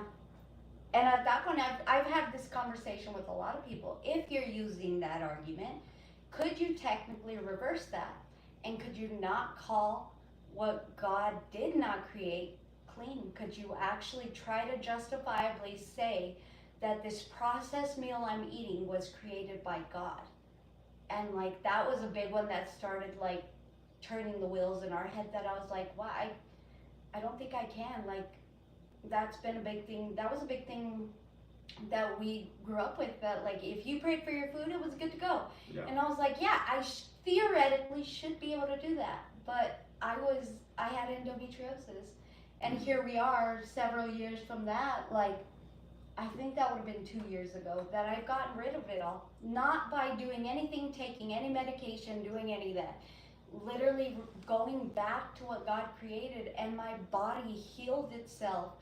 Speaker 2: And at that point, I've had this conversation with a lot of people. If you're using that argument, could you technically reverse that? And could you not call what God did not create clean? Could you actually try to justifiably say that this processed meal I'm eating was created by God? And like that was a big one that started like turning the wheels in our head, that I was like, wow, I don't think I can. Like that's been a big thing. That was a big thing that we grew up with, that like if you prayed for your food, it was good to go. Yeah. And I was like, yeah, I theoretically should be able to do that, but I had endometriosis, and here we are several years from that. Like I think that would have been 2 years ago that I've gotten rid of it all, not by doing anything, taking any medication, doing any of that, literally going back to what God created, and my body healed itself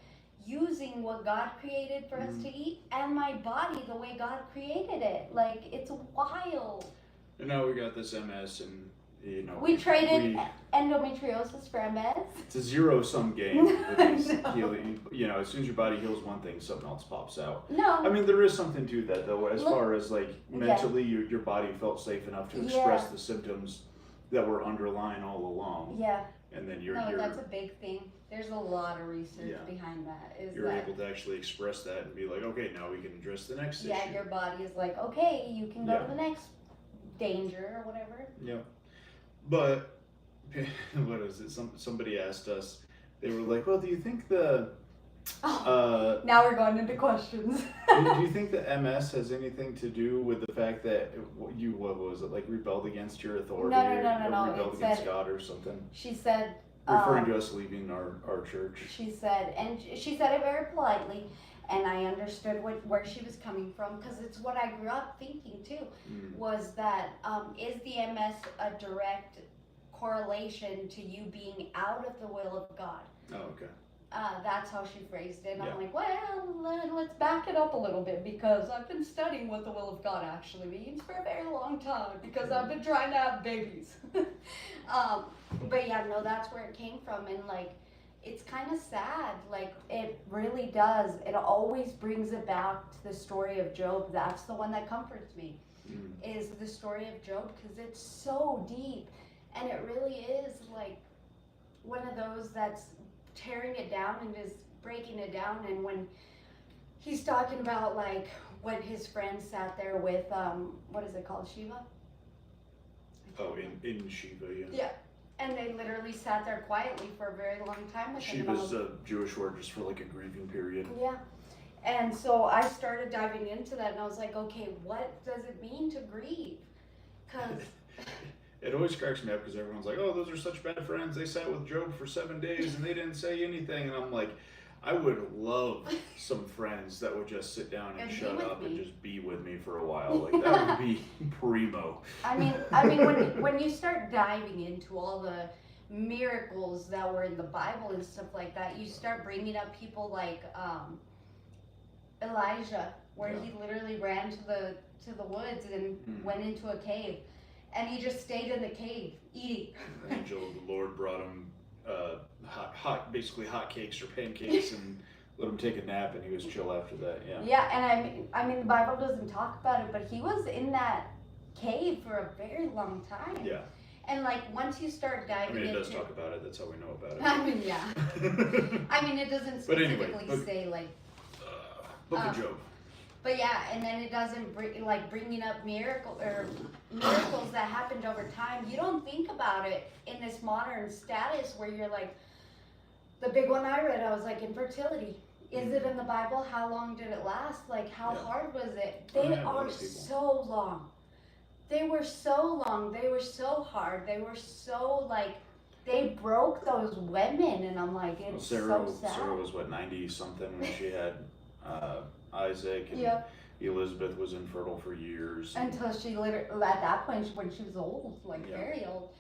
Speaker 2: using what God created for us to eat and my body the way God created it. Like, it's wild.
Speaker 1: And now we got this MS, and you know
Speaker 2: we traded endometriosis for MS.
Speaker 1: It's a zero-sum game with these
Speaker 2: No.
Speaker 1: healing. You know, as soon as your body heals one thing, something else pops out.
Speaker 2: No.
Speaker 1: I mean, there is something to that, though, as
Speaker 2: Look,
Speaker 1: far as like mentally, your body felt safe enough to express the symptoms that were underlying all along.
Speaker 2: Yeah.
Speaker 1: And then
Speaker 2: that's a big thing. There's a lot of research behind that.
Speaker 1: You're able to actually express that and be like, okay, now we can address the next issue.
Speaker 2: Yeah, your body is like, okay, you can go to the next danger or whatever.
Speaker 1: Yeah. But what is it? Somebody asked us. They were like, "Well, do you think the
Speaker 2: now we're going into questions.
Speaker 1: do you think the MS has anything to do with the fact that what was it, like, rebelled against your authority?
Speaker 2: No.
Speaker 1: Rebelled against God or something?"
Speaker 2: She said,
Speaker 1: referring to us leaving our church.
Speaker 2: She said it very politely, and I understood where she was coming from, because it's what I grew up thinking too, was that is the MS a direct correlation to you being out of the will of God?
Speaker 1: Oh, okay.
Speaker 2: That's how she phrased it. And I'm like, well, let's back it up a little bit, because I've been studying what the will of God actually means for a very long time, because I've been trying to have babies. But yeah, no, that's where it came from. And like, it's kind of sad. Like, it really does. It always brings it back to the story of Job. That's the one that comforts me, is the story of Job, because it's so deep. And it really is like one of those that's tearing it down and is breaking it down. And when he's talking about like when his friends sat there with what is it called, Shiva?
Speaker 1: Oh, in Shiva, yeah.
Speaker 2: Yeah, and they literally sat there quietly for a very long time with him.
Speaker 1: Shiva's a Jewish word just for like a grieving period.
Speaker 2: Yeah, and so I started diving into that, and I was like, okay, what does it mean to grieve? Because
Speaker 1: it always cracks me up, because everyone's like, oh, those are such bad friends. They sat with Job for 7 days and they didn't say anything. And I'm like, I would love some friends that would just sit down and shut up and just be with me for a while. Like, that would be primo.
Speaker 2: I mean, when you start diving into all the miracles that were in the Bible and stuff like that, you start bringing up people like Elijah, where he literally ran to the woods and went into a cave. And he just stayed in the cave eating.
Speaker 1: The angel of the Lord brought him basically hot cakes or pancakes, and let him take a nap, and he was chill after that. Yeah.
Speaker 2: Yeah, and I mean, the Bible doesn't talk about it, but he was in that cave for a very long time.
Speaker 1: Yeah.
Speaker 2: And like, once you start diving into...
Speaker 1: it does talk about it. That's how we know about it.
Speaker 2: I mean, yeah. I mean, it doesn't specifically say like...
Speaker 1: Book of Job.
Speaker 2: But yeah, and then it doesn't bringing up miracles that happened over time. You don't think about it in this modern status where you're like, the big one I read, I was like, infertility. Is it in the Bible? How long did it last? Like, how hard was it? They are so long. They were so long. They were so hard. They were so like, they broke those women, and I'm like, it's so sad.
Speaker 1: Sarah was what, 90 something when she had Isaac, and Elizabeth was infertile for years.
Speaker 2: Until she literally, at that point, when she was old, like very old.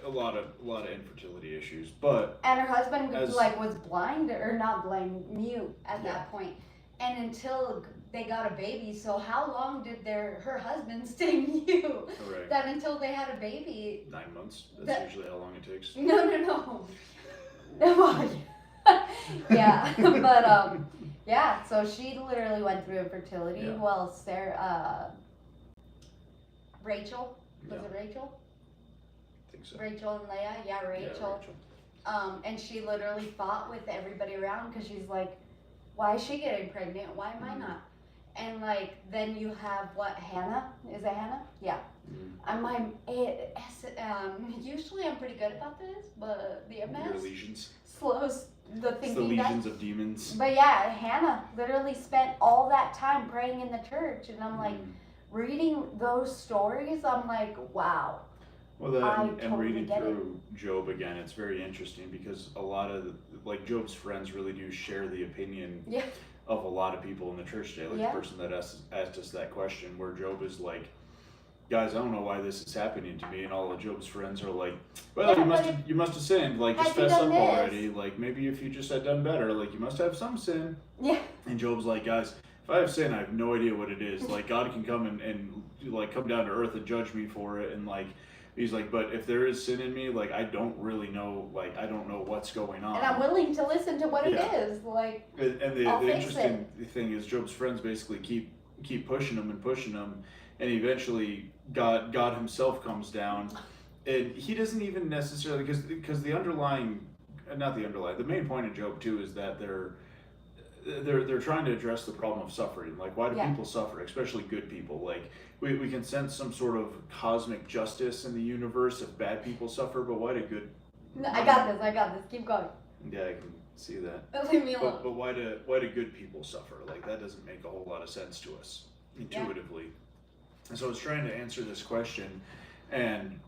Speaker 1: A lot of infertility issues, but.
Speaker 2: And her husband was blind, or not blind, mute at that point. And until they got a baby, so how long did her husband stay mute?
Speaker 1: Right.
Speaker 2: That until they had a baby.
Speaker 1: 9 months. That's usually how long it takes.
Speaker 2: No. Yeah, but yeah, so she literally went through infertility.
Speaker 1: Yeah.
Speaker 2: Well, Rachel, was it Rachel?
Speaker 1: I think so.
Speaker 2: Rachel and Leah, yeah, Rachel. And she literally fought with everybody around, because she's like, why is she getting pregnant? Why am I not? And like, then you have Hannah? Is it Hannah? Yeah. Usually I'm pretty good about this, but the MS
Speaker 1: Your lesions.
Speaker 2: slows the thinking.
Speaker 1: It's the legions of demons.
Speaker 2: But yeah, Hannah literally spent all that time praying in the church, and I'm like, reading those stories, I'm like, wow.
Speaker 1: Well, and reading through Job again, it's very interesting, because a lot of Job's friends really do share the opinion of a lot of people in the church today. Like the person that asked us that question, where Job is like, guys, I don't know why this is happening to me. And all of Job's friends are like, well,
Speaker 2: Yeah,
Speaker 1: you must have sinned. Like, just
Speaker 2: had you
Speaker 1: fess
Speaker 2: done
Speaker 1: up
Speaker 2: this?
Speaker 1: already. Like, maybe if you just had done better, like, you must have some sin.
Speaker 2: Yeah.
Speaker 1: And Job's like, guys, if I have sin, I have no idea what it is. Like, God can come and like come down to earth and judge me for it. And like, he's like, but if there is sin in me, like, I don't really know. Like, I don't know what's going on.
Speaker 2: And I'm willing to listen to what
Speaker 1: Yeah.
Speaker 2: it is. Like,
Speaker 1: And
Speaker 2: I'll
Speaker 1: the
Speaker 2: fix
Speaker 1: interesting thing is Job's friends basically keep pushing him and pushing him, and eventually God himself comes down, and he doesn't even necessarily because the underlying, not the underlying, the main point of Job too is that they're trying to address the problem of suffering. Like, why do
Speaker 2: Yeah.
Speaker 1: people suffer, especially good people? Like, we can sense some sort of cosmic justice in the universe if bad people suffer, but why do good?
Speaker 2: no, I got this. Keep going.
Speaker 1: Yeah, I can see that.
Speaker 2: Leave me alone.
Speaker 1: But why do good people suffer? Like, that doesn't make a whole lot of sense to us intuitively. And so I was trying to answer this question, and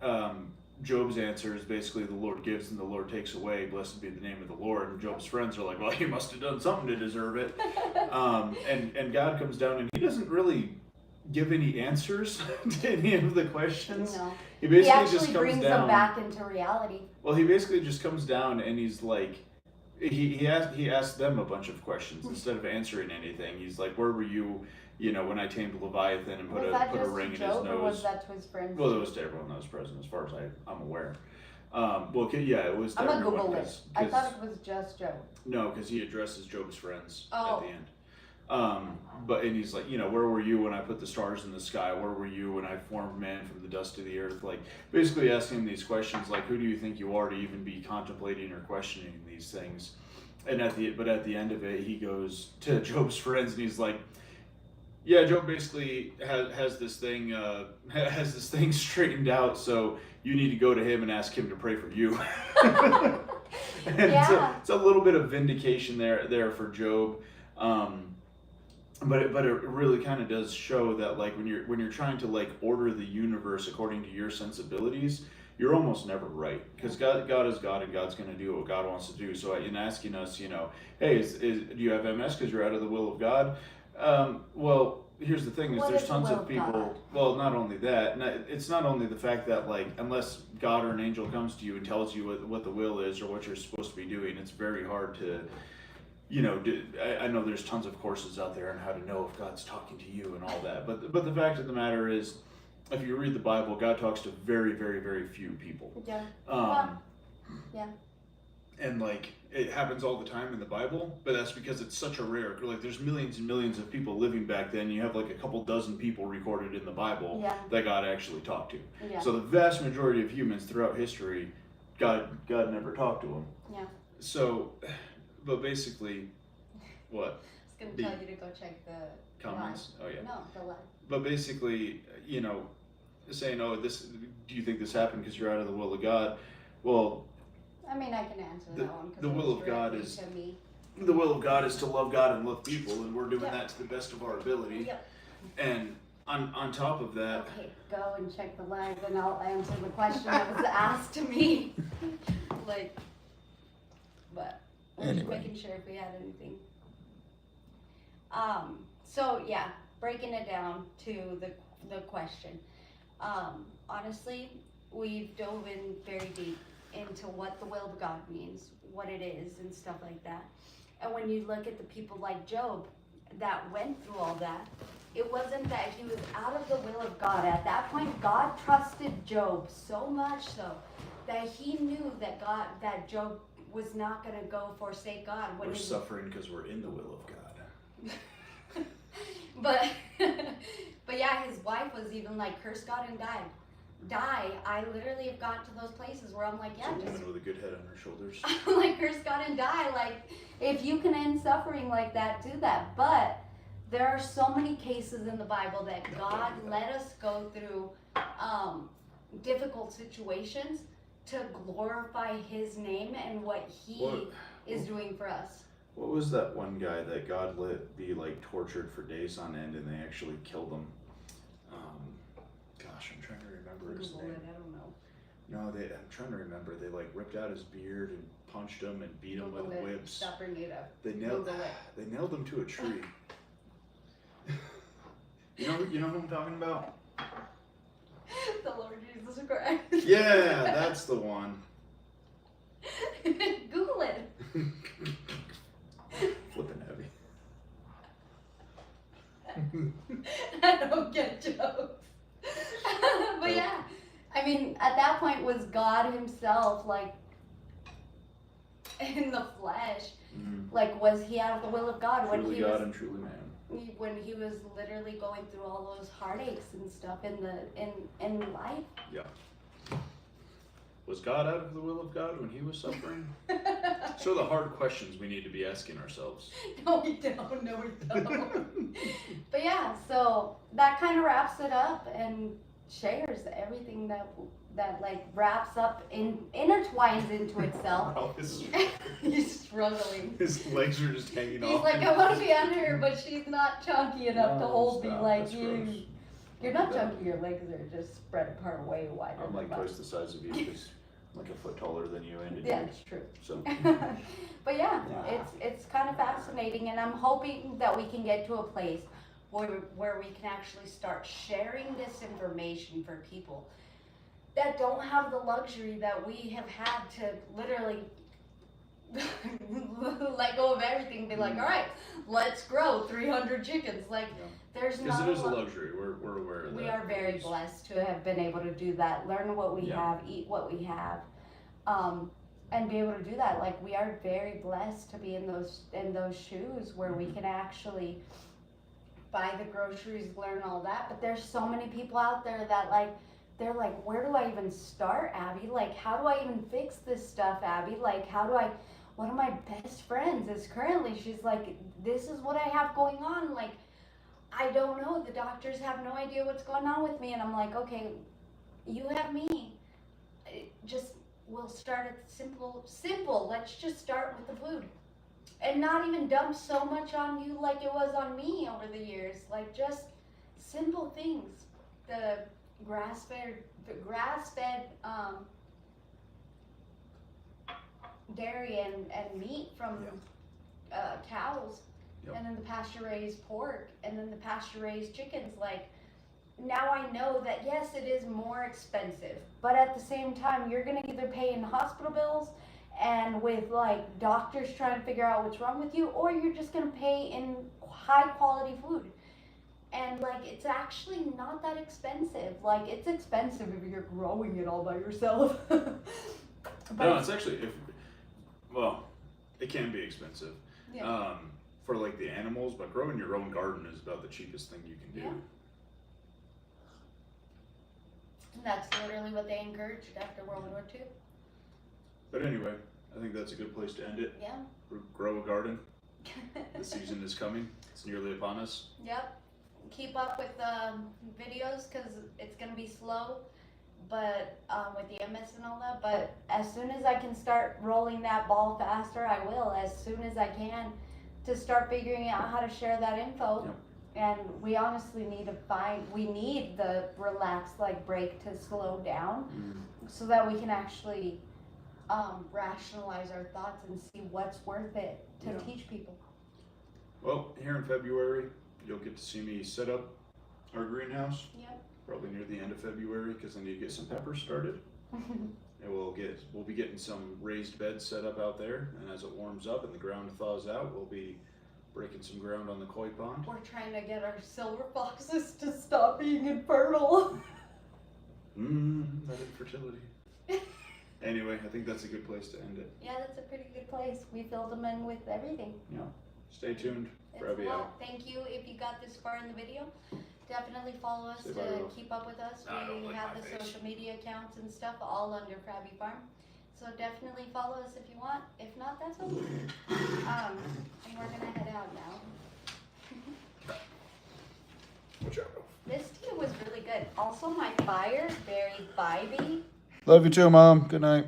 Speaker 1: Job's answer is basically the Lord gives and the Lord takes away. Blessed be the name of the Lord. And Job's friends are like, well, you must have done something to deserve it. And God comes down and he doesn't really give any answers to any of the questions.
Speaker 2: No.
Speaker 1: He basically
Speaker 2: actually
Speaker 1: just comes
Speaker 2: brings
Speaker 1: down.
Speaker 2: them back into reality.
Speaker 1: Well, he basically just comes down and he's like, he asked them a bunch of questions instead of answering anything. He's like, where were you, when I tamed Leviathan and put a ring in his nose?
Speaker 2: Or was that to his friends?
Speaker 1: Well, it was to everyone that was present, as far as I'm aware. Yeah, it was to
Speaker 2: I'm gonna
Speaker 1: everyone.
Speaker 2: Google it. I thought it was just Job.
Speaker 1: No, because he addresses Job's friends
Speaker 2: Oh.
Speaker 1: at the end. And he's like, where were you when I put the stars in the sky? Where were you when I formed man from the dust of the earth? Like, basically asking these questions, like, who do you think you are to even be contemplating or questioning these things? And at the end of it, he goes to Job's friends and he's like, yeah, Job basically has this thing straightened out, so you need to go to him and ask him to pray for you. And
Speaker 2: Yeah.
Speaker 1: it's a little bit of vindication there for Job. But it really kind of does show that, like, when you're trying to, like, order the universe according to your sensibilities, you're almost never right, because God is God and God's going to do what God wants to do. So in asking us, hey, do you have MS because you're out of the will of God? Well, here's the thing: is
Speaker 2: What
Speaker 1: there's
Speaker 2: is the
Speaker 1: tons
Speaker 2: will
Speaker 1: of
Speaker 2: of
Speaker 1: people.
Speaker 2: God?
Speaker 1: Well, not only that, it's not only the fact that, like, unless God or an angel comes to you and tells you what the will is or what you're supposed to be doing, it's very hard to. I know there's tons of courses out there on how to know if God's talking to you and all that, but the fact of the matter is, if you read the Bible, God talks to very, very, very few people.
Speaker 2: Yeah. Yeah.
Speaker 1: And, like, it happens all the time in the Bible, but that's because it's such a rare, like, there's millions and millions of people living back then. You have, like, a couple dozen people recorded in the Bible that God actually talked to.
Speaker 2: Yeah.
Speaker 1: So the vast majority of humans throughout history, God never talked to them.
Speaker 2: Yeah.
Speaker 1: So, but basically, what?
Speaker 2: I was gonna tell you to go check the
Speaker 1: Comments?
Speaker 2: live.
Speaker 1: Oh, yeah.
Speaker 2: No, the live.
Speaker 1: But basically, saying, oh, do you think this happened because you're out of the will of God? Well,
Speaker 2: I mean, I can answer that one. 'Cause
Speaker 1: the
Speaker 2: it
Speaker 1: will
Speaker 2: was
Speaker 1: of God
Speaker 2: directly
Speaker 1: is
Speaker 2: to me.
Speaker 1: the will of God is to love God and love people, and we're doing that to the best of our ability.
Speaker 2: Yep.
Speaker 1: And on top of that,
Speaker 2: Okay, go and check the live, and I'll answer the question that was asked to me. But I'm just
Speaker 3: Anyway.
Speaker 2: making sure if we had anything. So yeah, breaking it down to the question. Honestly, we've dove in very deep into what the will of God means, what it is, and stuff like that. And when you look at the people like Job that went through all that, it wasn't that he was out of the will of God. At that point, God trusted Job so much so that he knew that Job was not going to go forsake God.
Speaker 1: we're suffering because we're in the will of God.
Speaker 2: But yeah, his wife was even like, curse God and die. I literally have gotten to those places where I'm like, yeah,
Speaker 1: It's a
Speaker 2: just
Speaker 1: woman with a good head on her shoulders.
Speaker 2: I'm like, curse God and die. Like, if you can end suffering like that, do that. But there are so many cases in the Bible that God let us go through difficult situations to glorify his name and what he is doing for us.
Speaker 1: What was that one guy that God let be, like, tortured for days on end and they actually killed him? Gosh, I'm trying to remember his name.
Speaker 2: I don't know.
Speaker 1: No, I'm trying to remember. They, like, ripped out his beard and punched him and beat him with whips.
Speaker 2: Stop bringing it up.
Speaker 1: They nailed him to a tree. You know who I'm talking about?
Speaker 2: The Lord Jesus Christ.
Speaker 1: Yeah, that's the one.
Speaker 2: Google it.
Speaker 1: Flipping heavy.
Speaker 2: I don't get jokes. But yeah, I mean, at that point was God himself, like, in the flesh. Like, was he out of the will of God when
Speaker 1: Truly
Speaker 2: he
Speaker 1: God
Speaker 2: was,
Speaker 1: and truly man.
Speaker 2: when he was literally going through all those heartaches and stuff in life?
Speaker 1: Yeah. Was God out of the will of God when he was suffering? So the hard questions we need to be asking ourselves.
Speaker 2: No, we don't. No, we don't. But yeah, so that kind of wraps it up and shares everything that like wraps up intertwines into itself.
Speaker 1: Ralph is
Speaker 2: He's struggling.
Speaker 1: his legs are just hanging
Speaker 2: He's
Speaker 1: off.
Speaker 2: like, I want to be under her, but she's not chunky enough to
Speaker 1: No,
Speaker 2: hold me
Speaker 1: stop.
Speaker 2: like
Speaker 1: That's
Speaker 2: you.
Speaker 1: gross.
Speaker 2: You're not chunky. Your legs are just spread apart way wider.
Speaker 1: I'm like
Speaker 2: than mine.
Speaker 1: twice the size of you because I'm like a foot taller than you and
Speaker 2: Yeah, it's true.
Speaker 1: So
Speaker 2: But yeah, it's kind of fascinating, and I'm hoping that we can get to a place where we can actually start sharing this information for people that don't have the luxury that we have had to literally let go of everything, be like, all right, let's grow 300 chickens. Like, there's
Speaker 1: because
Speaker 2: not
Speaker 1: it is a luxury. We're aware of that.
Speaker 2: We are very blessed to have been able to do that, learn what we have, eat what we have, and be able to do that. Like, we are very blessed to be in those shoes where we can actually buy the groceries, learn all that. But there's so many people out there that they're like, where do I even start, Abby? Like, how do I even fix this stuff, Abby? Like, one of my best friends is currently, she's like, this is what I have going on. Like, I don't know. The doctors have no idea what's going on with me. And I'm like, okay, you have me. We'll start at simple. Let's just start with the food. And not even dump so much on you like it was on me over the years. Like, just simple things. The grass-fed dairy and meat from cows. Yep. And then the pasture-raised pork, and then the pasture-raised chickens. Like, now I know that yes, it is more expensive, but at the same time, you're gonna either pay in hospital bills and with like doctors trying to figure out what's wrong with you, or you're just gonna pay in high-quality food. And like, it's actually not that expensive. Like, it's expensive if you're growing it all by yourself.
Speaker 1: No, it's actually it can be expensive.
Speaker 2: Yeah.
Speaker 1: For like the animals, but growing your own garden is about the cheapest thing you can do.
Speaker 2: Yeah. And that's literally what they encouraged after World War II.
Speaker 1: But anyway, I think that's a good place to end it.
Speaker 2: Yeah.
Speaker 1: Grow a garden. The season is coming. It's nearly upon us.
Speaker 2: Yep. Keep up with the videos because it's going to be slow, but with the MS and all that. But as soon as I can start rolling that ball faster, I will. As soon as I can, to start figuring out how to share that info.
Speaker 1: Yep.
Speaker 2: And we honestly need we need the relaxed break to slow down so that we can actually rationalize our thoughts and see what's worth it to teach people.
Speaker 1: Well, here in February, you'll get to see me set up our greenhouse.
Speaker 2: Yep.
Speaker 1: Probably near the end of February, because I need to get some peppers started. And we'll be getting some raised beds set up out there, and as it warms up and the ground thaws out, we'll be breaking some ground on the koi pond.
Speaker 2: We're trying to get our silver foxes to stop being infertile.
Speaker 1: That infertility. Anyway, I think that's a good place to end it.
Speaker 2: Yeah, that's a pretty good place. We filled them in with everything.
Speaker 1: Yeah. Stay tuned for
Speaker 2: It's a
Speaker 1: Abby
Speaker 2: lot.
Speaker 1: out.
Speaker 2: Thank you if you got this far in the video. Definitely follow us
Speaker 1: Say bye,
Speaker 2: to
Speaker 1: Rose.
Speaker 2: keep up with us.
Speaker 1: No, I don't
Speaker 2: We
Speaker 1: like
Speaker 2: have
Speaker 1: my
Speaker 2: the
Speaker 1: face.
Speaker 2: social media accounts and stuff all under Krabby Farm. So definitely follow us if you want. If not, that's okay. And we're gonna head out now.
Speaker 1: Watch out.
Speaker 2: This tea was really good. Also, my fire, very vibey.
Speaker 1: Love you too, Mom. Good night.